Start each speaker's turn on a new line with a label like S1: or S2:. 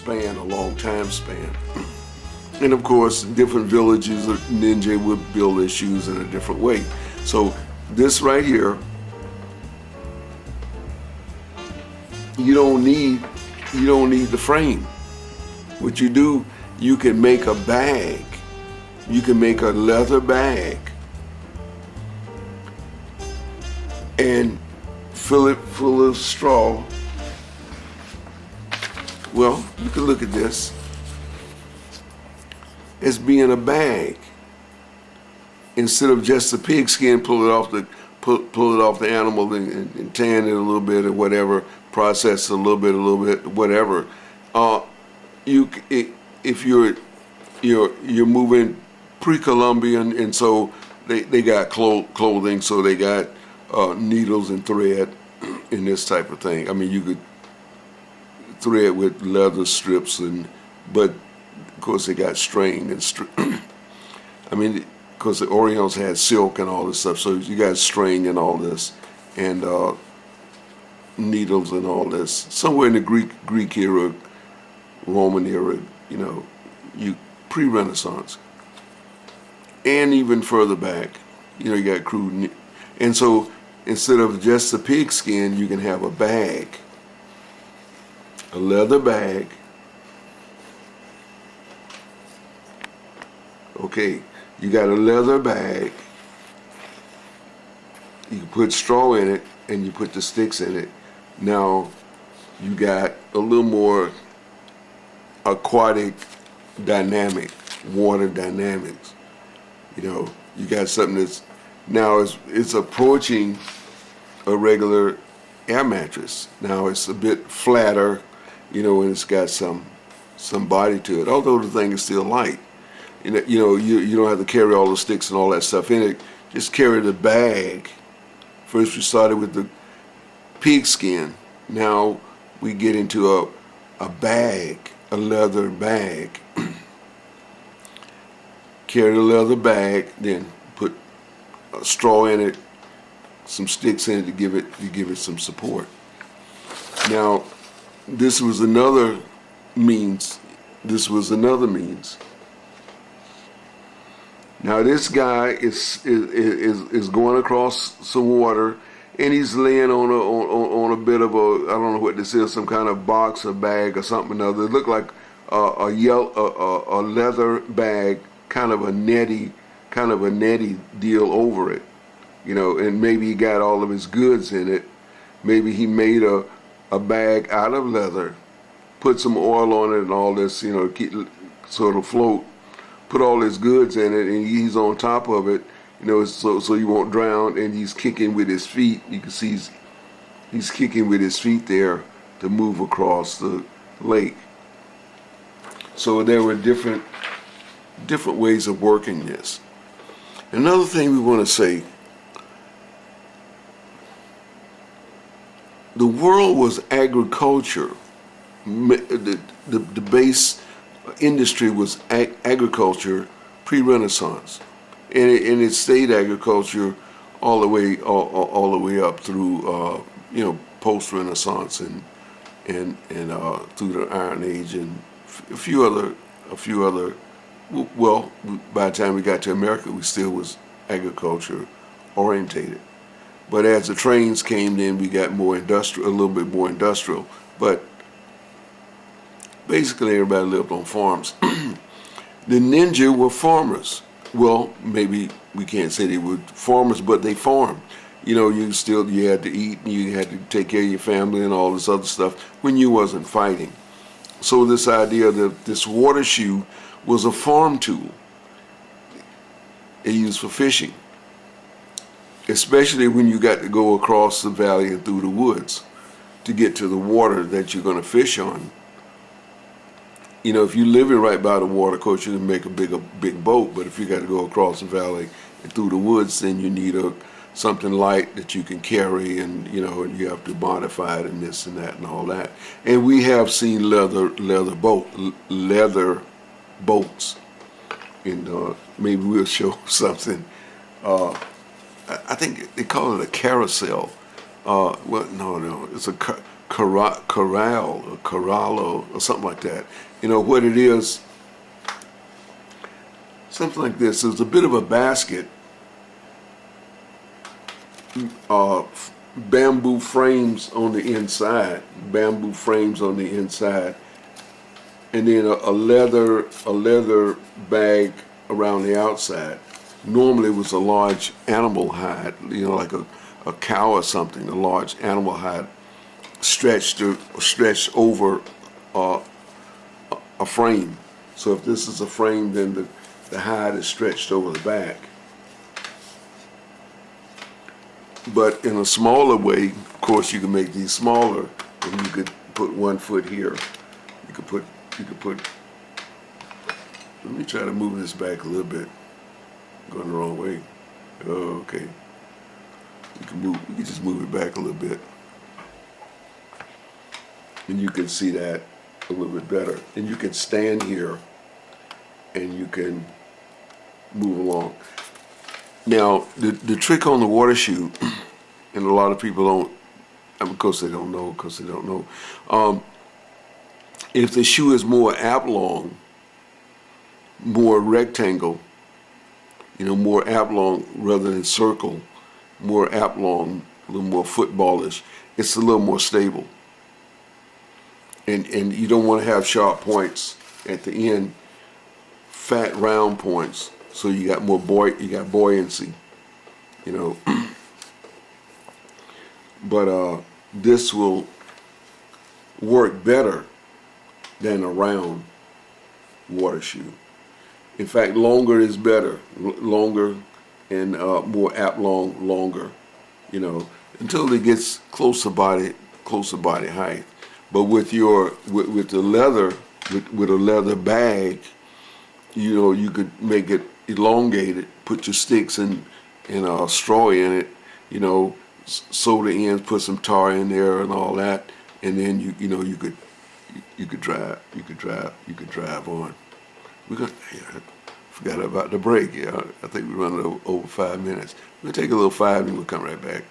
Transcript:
S1: span, a long time span. And of course, different villages, a ninja would build their shoes in a different way. So this right here, you don't need the frame. What you do, you can make a bag. You can make a leather bag and fill it full of straw. Well, you can look at this as being a bag. Instead of just the pig skin, pull it off the animal and tan it a little bit or whatever, process it a little bit, whatever. If you're moving pre-Columbian, and so they got clothing, so they got needles and thread and this type of thing. I mean, you could thread with leather strips, but of course they got string and I mean, because the Orientals had silk and all this stuff, so you got string and all this, and needles and all this. Somewhere in the Greek era, Roman era, you pre-Renaissance, and even further back, you got crude, and so instead of just the pig skin, you can have a bag, a leather bag. Okay, you got a leather bag. You put straw in it, and you put the sticks in it. Now, you got a little more aquatic dynamic, water dynamics. You got something that's now it's approaching a regular air mattress. Now it's a bit flatter, and it's got some body to it. Although the thing is still light. You don't have to carry all the sticks and all that stuff in it. Just carry the bag. First we started with the pig skin. Now we get into a bag, a leather bag. Carry the leather bag, then put a straw in it, some sticks in it to give it some support. Now, this was another means. Now this guy is going across some water, and he's laying on a bit of a, I don't know what this is, some kind of box or bag or something or other. It looked like a leather bag, kind of a netty deal over it, and maybe he got all of his goods in it. Maybe he made a bag out of leather, put some oil on it and all this, keep sort of float. Put all his goods in it, and he's on top of it, so you won't drown. And he's kicking with his feet. You can see he's kicking with his feet there to move across the lake. So there were different ways of working this. Another thing we want to say: the world was agriculture. The base industry was agriculture pre-Renaissance, and it stayed agriculture all the way up through post-Renaissance and through the Iron Age and a few other. Well, by the time we got to America, we still was agriculture orientated. But as the trains came in, we got more industrial, a little bit more industrial, but basically, everybody lived on farms. The ninja were farmers. Well, maybe we can't say they were farmers, but they farmed. You had to eat, and you had to take care of your family and all this other stuff when you wasn't fighting. So this idea that this water shoe was a farm tool. They used for fishing, especially when you got to go across the valley and through the woods to get to the water that you're going to fish on. If you're living right by the water, of course, you can make a big boat. But if you got to go across the valley and through the woods, then you need something light that you can carry, and and you have to modify it and this and that and all that. And we have seen leather boats, and maybe we'll show something. I think they call it a carousel. No, it's a corral or corralo or something like that. You know what it is? Something like this. There's a bit of a basket, bamboo frames on the inside, and then a leather bag around the outside. Normally it was a large animal hide, you know, like a cow or something, a large animal hide stretched over a frame. So if this is a frame, then the hide is stretched over the back. But in a smaller way, of course, you can make these smaller, and you could put 1 foot here. You could put. Let me try to move this back a little bit. Going the wrong way. Oh, okay. You can just move it back a little bit, and you can see that a little bit better. And you can stand here, and you can move along. Now, the trick on the water shoe, and a lot of people don't, of course they don't know, if the shoe is more oblong, more rectangle, you know, more oblong rather than circle, more oblong, a little more footballish, it's a little more stable. And you don't want to have sharp points at the end, fat round points, so you got more buoyancy, you know. But this will work better than a round water shoe. In fact, longer is better. Longer and more oblong, longer, you know, until it gets closer body height. But with the leather, with a leather bag, you know, you could make it elongated, put your sticks and straw in it, you know, sew the ends, put some tar in there and all that, and then you could drive on. I forgot about the break. Yeah, I think we're running over 5 minutes. We'll take a little 5 and we'll come right back.